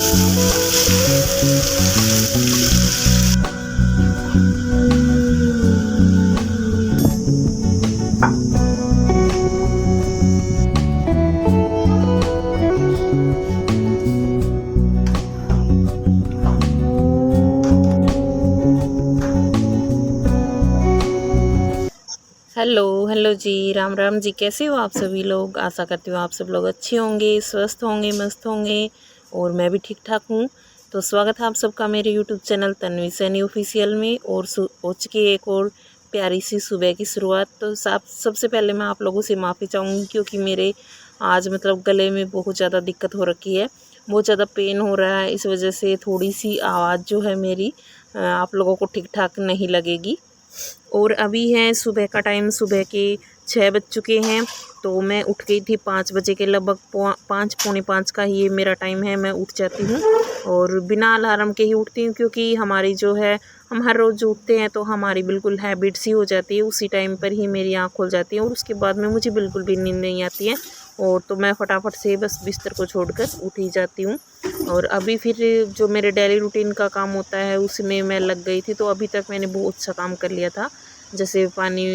Hello hello जी, राम राम जी। कैसे हो आप सभी लोग? आशा करती हूँ आप सब लोग अच्छे होंगे, स्वस्थ होंगे, मस्त होंगे। और मैं भी ठीक ठाक हूँ। तो स्वागत है आप सबका मेरे YouTube channel Tanvi Saini official में। और हो चुकी है एक और प्यारी सी सुबह की शुरुआत। तो सबसे पहले मैं आप लोगों से माफ़ी चाहूँगी, क्योंकि मेरे आज मतलब गले में बहुत ज़्यादा दिक्कत हो रखी है, बहुत ज़्यादा पेन हो रहा है। इस वजह से थोड़ी सी आवाज़ जो है मेरी आप लोगों को ठीक ठाक नहीं लगेगी। और अभी है सुबह का टाइम, सुबह के 6 बज चुके हैं। तो मैं उठ गई थी 5 बजे के लगभग, 5 पौने 5 का ये मेरा टाइम है। मैं उठ जाती हूँ और बिना अलार्म के ही उठती हूँ, क्योंकि हमारी जो है, हम हर रोज़ उठते हैं तो हमारी बिल्कुल हैबिट सी हो जाती है। उसी टाइम पर ही मेरी आँख खुल जाती है और उसके बाद में मुझे बिल्कुल भी नींद नहीं आती है। और तो मैं फटाफट से बस बिस्तर को छोड़कर उठ ही जाती हूँ। और अभी फिर जो मेरे डेली रूटीन का काम होता है उसमें मैं लग गई थी। तो अभी तक मैंने बहुत सा काम कर लिया था, जैसे पानी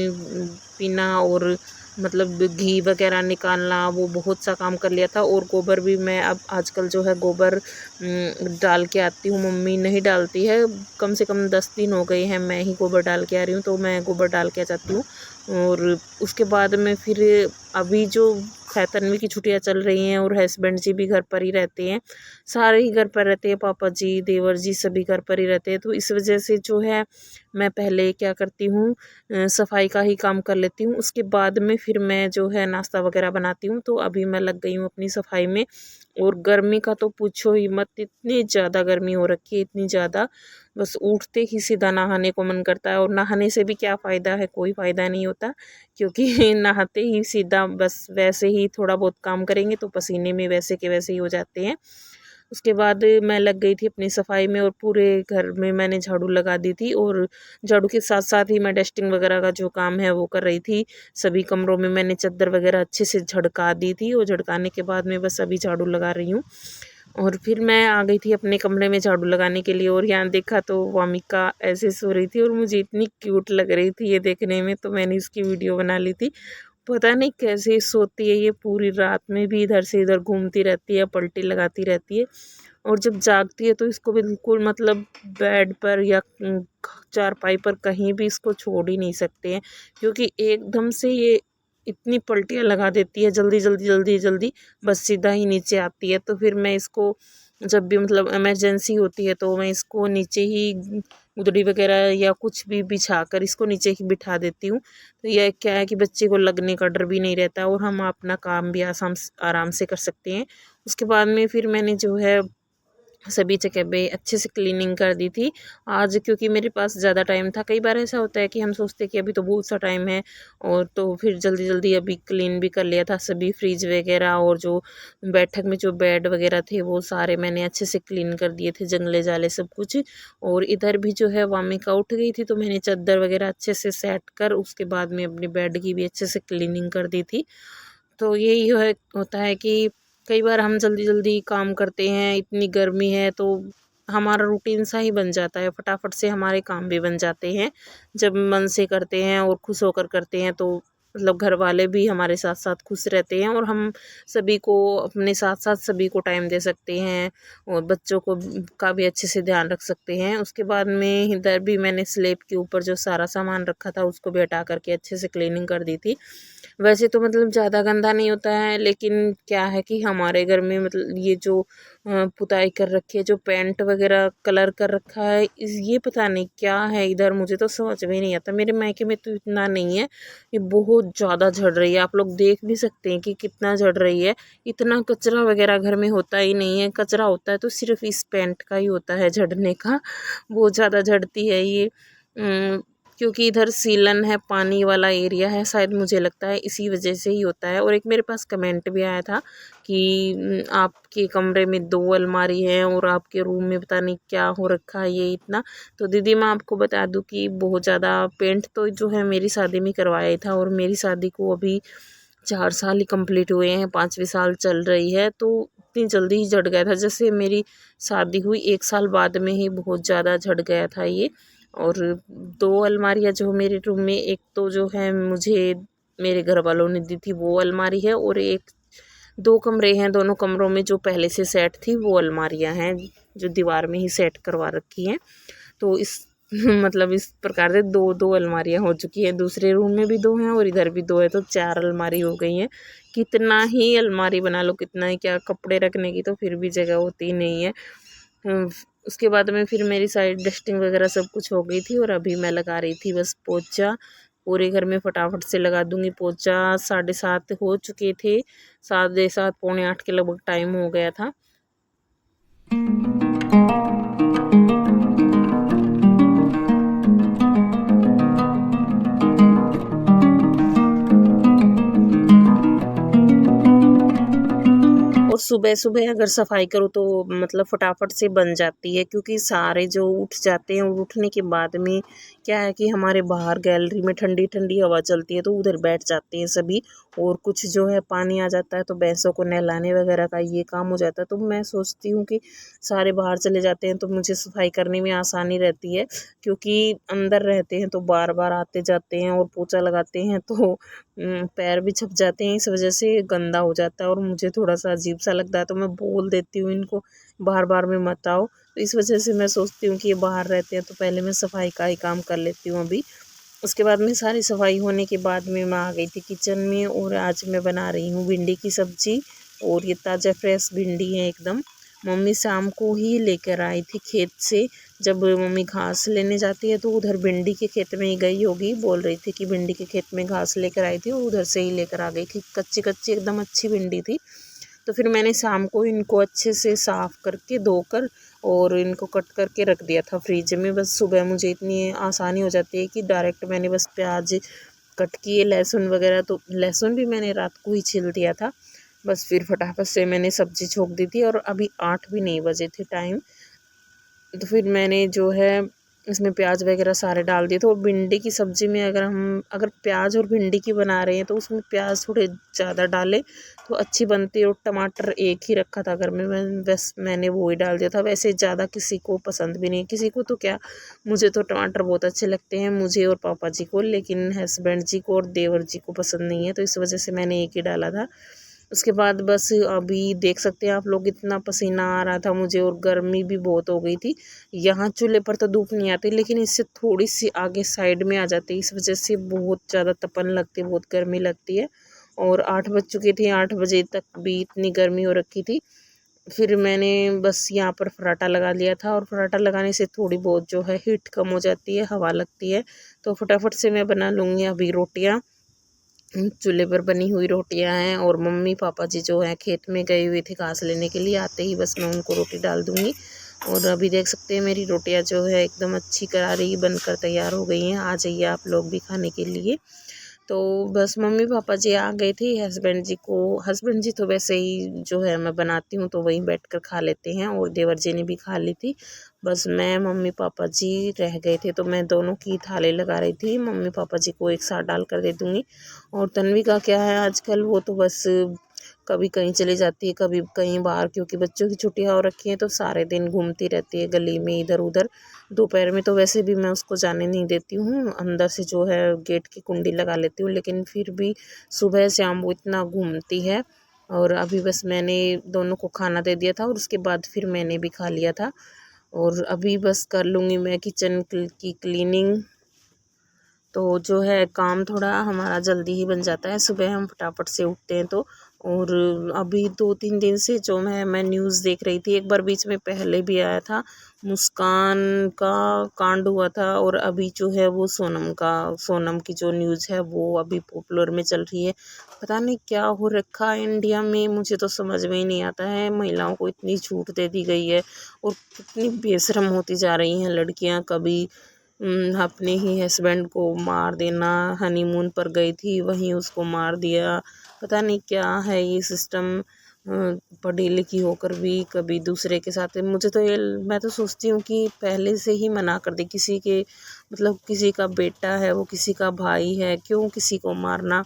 पीना और मतलब घी वगैरह निकालना, वो बहुत सा काम कर लिया था। और गोबर भी मैं अब आजकल जो है गोबर डाल के आती हूँ। मम्मी नहीं डालती है, कम से कम 10 दिन हो गए हैं मैं ही गोबर डाल के आ रही हूँ। तो मैं गोबर डाल के आ जाती हूँ। और उसके बाद में फिर अभी जो तन्वी की छुट्टियाँ चल रही हैं और हस्बैंड जी भी घर पर ही रहते हैं, सारे ही घर पर रहते हैं, पापा जी, देवर जी सभी घर पर ही रहते हैं। तो इस वजह से जो है मैं पहले क्या करती हूँ, सफाई का ही काम कर लेती हूँ। उसके बाद में फिर मैं जो है नाश्ता वगैरह बनाती हूँ। तो अभी मैं लग गई हूँ अपनी सफाई में। और गर्मी का तो पूछो ही मत, इतनी ज़्यादा गर्मी हो रखी है, इतनी ज़्यादा, बस उठते ही सीधा नहाने को मन करता है। और नहाने से भी क्या फ़ायदा है, कोई फ़ायदा नहीं होता, क्योंकि नहाते ही सीधा बस वैसे ही थोड़ा बहुत काम करेंगे तो पसीने में वैसे के वैसे ही हो जाते हैं। उसके बाद मैं लग गई थी अपनी सफाई में और पूरे घर में मैंने झाड़ू लगा दी थी। और झाड़ू के साथ साथ ही मैं डस्टिंग वगैरह का जो काम है वो कर रही थी। सभी कमरों में मैंने चादर वगैरह अच्छे से झड़का दी थी और झड़काने के बाद में बस अभी झाड़ू लगा रही हूँ। और फिर मैं आ गई थी अपने कमरे में झाड़ू लगाने के लिए। और यहाँ देखा तो वामिका ऐसे सो रही थी और मुझे इतनी क्यूट लग रही थी ये देखने में, तो मैंने इसकी वीडियो बना ली थी। पता नहीं कैसे सोती है ये, पूरी रात में भी इधर से इधर घूमती रहती है, पलटी लगाती रहती है। और जब जागती है तो इसको बिल्कुल मतलब बेड पर या चारपाई पर कहीं भी इसको छोड़ ही नहीं सकते हैं, क्योंकि एकदम से ये इतनी पलटियाँ लगा देती है, जल्दी जल्दी जल्दी जल्दी बस सीधा ही नीचे आती है। तो फिर मैं इसको जब भी मतलब इमरजेंसी होती है तो मैं इसको नीचे ही गुदड़ी वगैरह या कुछ भी बिछा कर इसको नीचे ही बिठा देती हूँ। तो यह क्या है कि बच्चे को लगने का डर भी नहीं रहता और हम अपना काम भी आराम से कर सकते हैं। उसके बाद में फिर मैंने जो है सभी जगह पे अच्छे से क्लीनिंग कर दी थी आज, क्योंकि मेरे पास ज़्यादा टाइम था। कई बार ऐसा होता है कि हम सोचते हैं कि अभी तो बहुत सा टाइम है, और तो फिर जल्दी जल्दी अभी क्लीन भी कर लिया था सभी फ्रिज वगैरह। और जो बैठक में जो बेड वगैरह थे वो सारे मैंने अच्छे से क्लीन कर दिए थे, जंगले जाले सब कुछ। और इधर भी जो है वामिका उठ गई थी तो मैंने चादर वगैरह अच्छे से सेट कर उसके बाद में अपने बेड की भी अच्छे से क्लीनिंग कर दी थी। तो यही होता है कि कई बार हम जल्दी जल्दी काम करते हैं, इतनी गर्मी है तो हमारा रूटीन सा ही बन जाता है, फटाफट से हमारे काम भी बन जाते हैं जब मन से करते हैं और खुश होकर करते हैं। तो मतलब घर वाले भी हमारे साथ साथ खुश रहते हैं और हम सभी को अपने साथ साथ सभी को टाइम दे सकते हैं और बच्चों को का भी अच्छे से ध्यान रख सकते हैं। उसके बाद में इधर भी मैंने स्लेब के ऊपर जो सारा सामान रखा था उसको भी हटा करके अच्छे से क्लीनिंग कर दी थी। वैसे तो मतलब ज़्यादा गंदा नहीं होता है, लेकिन क्या है कि हमारे घर में मतलब ये जो पुताई कर रखी है, जो पेंट वगैरह कलर कर रखा है, ये पता नहीं क्या है इधर, मुझे तो समझ में नहीं आता। मेरे मायके में तो इतना नहीं है, ये बहुत ज़्यादा झड़ रही है। आप लोग देख भी सकते हैं कि कितना झड़ रही है। इतना कचरा वगैरह घर में होता ही नहीं है, कचरा होता है तो सिर्फ इस पेंट का ही होता है झड़ने का। बहुत ज़्यादा झड़ती है ये। क्योंकि इधर सीलन है, पानी वाला एरिया है, शायद मुझे लगता है इसी वजह से ही होता है। और एक मेरे पास कमेंट भी आया था कि आपके कमरे में 2 अलमारी हैं और आपके रूम में पता नहीं क्या हो रखा है ये इतना। तो दीदी मैं आपको बता दूं कि बहुत ज़्यादा पेंट तो जो है मेरी शादी में करवाया ही था, और मेरी शादी को अभी 4 साल ही कंप्लीट हुए हैं, 5वें साल चल रही है। तो इतनी जल्दी ही झड़ गया था, जैसे मेरी शादी हुई 1 साल बाद में ही बहुत ज़्यादा झड़ गया था ये। और 2 अलमारियाँ जो मेरे रूम में, एक तो जो है मुझे मेरे घर वालों ने दी थी वो अलमारी है, और एक 2 कमरे हैं, दोनों कमरों में जो पहले से सेट थी वो अलमारियाँ हैं जो दीवार में ही सेट करवा रखी हैं। तो इस मतलब इस प्रकार से 2-2 अलमारियाँ हो चुकी हैं। दूसरे रूम में भी 2 हैं और इधर भी 2 है, तो 4 अलमारी हो गई हैं। कितना ही अलमारी बना लो, कितना ही क्या, कपड़े रखने की तो फिर भी जगह होती नहीं है। उसके बाद में फिर मेरी साइड डस्टिंग वगैरह सब कुछ हो गई थी, और अभी मैं लगा रही थी बस पोछा। पूरे घर में फटाफट से लगा दूंगी पोछा। 7:30 हो चुके थे, 7:30 पौने 8 के लगभग टाइम हो गया था। और सुबह-सुबह अगर सफाई करो तो मतलब फटाफट से बन जाती है, क्योंकि सारे जो उठ जाते हैं, और उठने के बाद में क्या है कि हमारे बाहर गैलरी में ठंडी-ठंडी हवा चलती है, तो उधर बैठ जाते हैं सभी। और कुछ जो है पानी आ जाता है तो भैंसों को नहलाने वगैरह का ये काम हो जाता है। तो मैं सोचती हूँ कि सारे बाहर चले जाते हैं तो मुझे सफाई करने में आसानी रहती है, क्योंकि अंदर रहते हैं तो बार-बार आते जाते हैं और पोछा लगाते हैं तो पैर भी छप जाते हैं, इस वजह से गंदा हो जाता है और मुझे थोड़ा-सा अजीब-सा लगता है। तो मैं बोल देती हूँ इनको बार-बार में मत आओ। तो इस वजह से मैं सोचती हूँ कि ये बाहर रहते हैं तो पहले मैं सफाई का ही काम कर लेती हूँ अभी। उसके बाद में सारी सफाई होने के बाद में मैं आ गई थी किचन में, और आज मैं बना रही हूँ भिंडी की सब्ज़ी। और ये ताज़ा फ्रेश भिंडी है एकदम। मम्मी शाम को ही लेकर आई थी खेत से। जब मम्मी घास लेने जाती है तो उधर भिंडी के खेत में ही गई होगी, बोल रही थी कि भिंडी के खेत में घास लेकर आई थी, और उधर से ही लेकर आ गई थी। कच्ची कच्ची एकदम अच्छी भिंडी थी। तो फिर मैंने शाम को इनको अच्छे से साफ़ करके धोकर और इनको कट करके रख दिया था फ्रिज में। बस सुबह मुझे इतनी आसानी हो जाती है कि डायरेक्ट मैंने बस प्याज कट किए, लहसुन वगैरह, तो लहसुन भी मैंने रात को ही छील दिया था। बस फिर फटाफट से मैंने सब्ज़ी छोंक दी थी, और अभी 8 भी नहीं बजे थे टाइम। तो फिर मैंने जो है इसमें प्याज वगैरह सारे डाल दिए। तो भिंडी की सब्ज़ी में अगर प्याज और भिंडी की बना रहे हैं तो उसमें प्याज थोड़े ज़्यादा डालें तो अच्छी बनती है। और टमाटर एक ही रखा था घर में, बस मैंने वो ही डाल दिया था। वैसे ज़्यादा किसी को पसंद भी नहीं, किसी को तो क्या, मुझे तो टमाटर बहुत अच्छे लगते हैं, मुझे और पापा जी को, लेकिन हस्बैंड जी को और देवर जी को पसंद नहीं है, तो इस वजह से मैंने एक ही डाला था। उसके बाद बस अभी देख सकते हैं आप लोग, इतना पसीना आ रहा था मुझे, और गर्मी भी बहुत हो गई थी। यहाँ चूल्हे पर तो धूप नहीं आती, लेकिन इससे थोड़ी सी आगे साइड में आ जाती है, इस वजह से बहुत ज़्यादा तपन लगती है, बहुत गर्मी लगती है। और 8 बज चुके थे, 8 बजे तक भी इतनी गर्मी हो रखी थी। फिर मैंने बस यहाँ पर फर्राटा लगा लिया था, और फर्राटा लगाने से थोड़ी बहुत जो है हीट कम हो जाती है, हवा लगती है। तो फटाफट से मैं बना लूँगी अभी रोटियाँ। चूल्हे पर बनी हुई रोटियां हैं, और मम्मी पापा जी जो हैं खेत में गए हुए थे घास लेने के लिए, आते ही बस मैं उनको रोटी डाल दूंगी। और अभी देख सकते हैं मेरी रोटियां जो है एकदम अच्छी करारी बनकर तैयार हो गई हैं। आ जाइए आप लोग भी खाने के लिए। तो बस मम्मी पापा जी आ गए थे। हस्बैंड जी तो वैसे ही जो है मैं बनाती हूँ तो वहीं बैठकर खा लेते हैं, और देवर जी ने भी खा ली थी। बस मैं मम्मी पापा जी रह गए थे, तो मैं दोनों की थाली लगा रही थी। मम्मी पापा जी को एक साथ डाल कर दे दूँगी। और तन्वी का क्या है आजकल, वो तो बस कभी कहीं चली जाती है, कभी कहीं बाहर, क्योंकि बच्चों की छुट्टियां हो रखी हैं तो सारे दिन घूमती रहती है गली में इधर उधर। दोपहर में तो वैसे भी मैं उसको जाने नहीं देती हूँ, अंदर से जो है गेट की कुंडी लगा लेती हूँ, लेकिन फिर भी सुबह शाम वो इतना घूमती है। और अभी बस मैंने दोनों को खाना दे दिया था, और उसके बाद फिर मैंने भी खा लिया था। और अभी बस कर लूँगी मैं किचन की क्लीनिंग। तो जो है काम थोड़ा हमारा जल्दी ही बन जाता है, सुबह हम फटाफट से उठते हैं तो। और अभी 2-3 दिन से जो मैं न्यूज़ देख रही थी, एक बार बीच में पहले भी आया था, मुस्कान का कांड हुआ था, और अभी जो है वो सोनम की जो न्यूज़ है वो अभी पॉपुलर में चल रही है। पता नहीं क्या हो रखा है इंडिया में, मुझे तो समझ में ही नहीं आता है। महिलाओं को इतनी छूट दे दी गई है, और कितनी बेशरम होती जा रही हैं लड़कियां। कभी अपने ही हस्बैंड को मार देना, हनीमून पर गई थी वहीं उसको मार दिया। पता नहीं क्या है ये सिस्टम। पढ़ी लिखी होकर भी कभी दूसरे के साथ, मुझे तो ये, मैं तो सोचती हूँ कि पहले से ही मना कर दे। किसी के मतलब किसी का बेटा है, वो किसी का भाई है, क्यों किसी को मारना।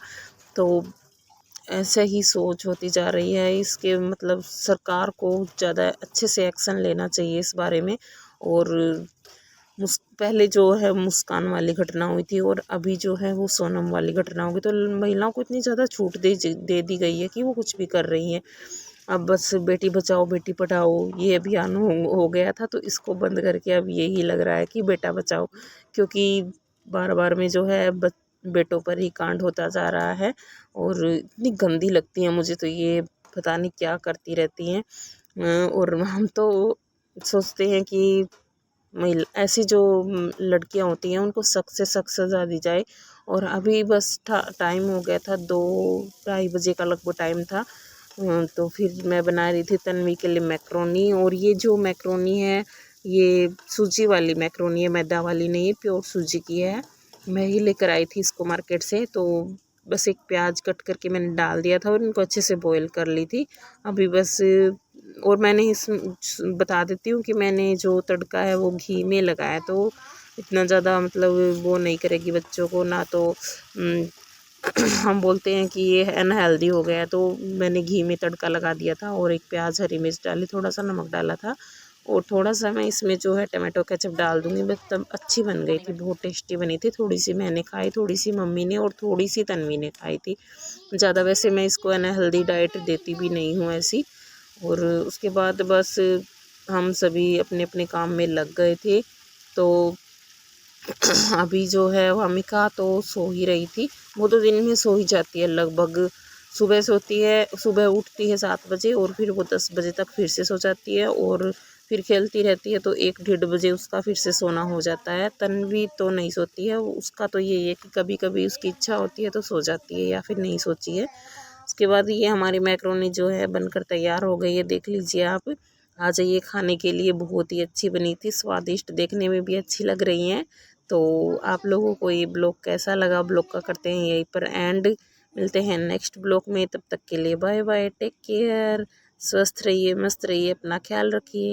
तो ऐसा ही सोच होती जा रही है। इसके मतलब सरकार को ज़्यादा अच्छे से एक्शन लेना चाहिए इस बारे में। और पहले जो है मुस्कान वाली घटना हुई थी और अभी जो है वो सोनम वाली घटना होगी, तो महिलाओं को इतनी ज़्यादा छूट दे दी गई है कि वो कुछ भी कर रही हैं। अब बस बेटी बचाओ बेटी पढ़ाओ ये अभियान हो गया था, तो इसको बंद करके अब यही लग रहा है कि बेटा बचाओ, क्योंकि बार बार में जो है बेटों पर ही कांड होता जा रहा है। और इतनी गंदी लगती है मुझे तो ये, पता नहीं क्या करती रहती हैं। और हम तो सोचते हैं कि महिला ऐसी जो लड़कियां होती हैं उनको सख्त से सख्त सज़ा दी जाए। और अभी बस टाइम हो गया था, 2-2:30 बजे का लगभग टाइम था। तो फिर मैं बना रही थी तन्वी के लिए मैक्रोनी। और ये जो मैक्रोनी है ये सूजी वाली मैक्रोनी है, मैदा वाली नहीं है, प्योर सूजी की है। मैं ही लेकर आई थी इसको मार्केट से। तो बस एक प्याज कट करके मैंने डाल दिया था और इनको अच्छे से बॉईल कर ली थी अभी बस। और मैंने इस बता देती हूँ कि मैंने जो तड़का है वो घी में लगाया, तो इतना ज़्यादा मतलब वो नहीं करेगी बच्चों को ना। तो हम बोलते हैं कि ये अनहेल्दी हो गया, तो मैंने घी में तड़का लगा दिया था और एक प्याज हरी मिर्च डाली, थोड़ा सा नमक डाला था और थोड़ा सा मैं इसमें जो है टमाटो केचप डाल दूँगी बस। तब अच्छी बन गई थी, बहुत टेस्टी बनी थी। थोड़ी सी मैंने खाई, थोड़ी सी मम्मी ने और थोड़ी सी तन्वी ने खाई थी। ज़्यादा वैसे मैं इसको अनहेल्दी डाइट देती भी नहीं हूँ ऐसी। और उसके बाद बस हम सभी अपने अपने काम में लग गए थे। तो अभी जो है वामिका तो सो ही रही थी। वो तो दिन में सो ही जाती है लगभग। सुबह सोती है, सुबह उठती है 7 बजे और फिर वो 10 बजे तक फिर से सो जाती है और फिर खेलती रहती है। तो 1-1:30 बजे उसका फिर से सोना हो जाता है। तन्वी तो नहीं सोती है, उसका तो यही है कि कभी कभी उसकी इच्छा होती है तो सो जाती है या फिर नहीं सोती है। उसके बाद ये हमारी मैक्रोनी जो है बनकर तैयार हो गई है, देख लीजिए आप। आ जाइए खाने के लिए, बहुत ही अच्छी बनी थी, स्वादिष्ट, देखने में भी अच्छी लग रही हैं। तो आप लोगों को ये ब्लॉग कैसा लगा, ब्लॉग का करते हैं यहीं पर एंड। मिलते हैं नेक्स्ट ब्लॉग में, तब तक के लिए बाय बाय, टेक केयर, स्वस्थ रहिए, मस्त रहिए, अपना ख्याल रखिए।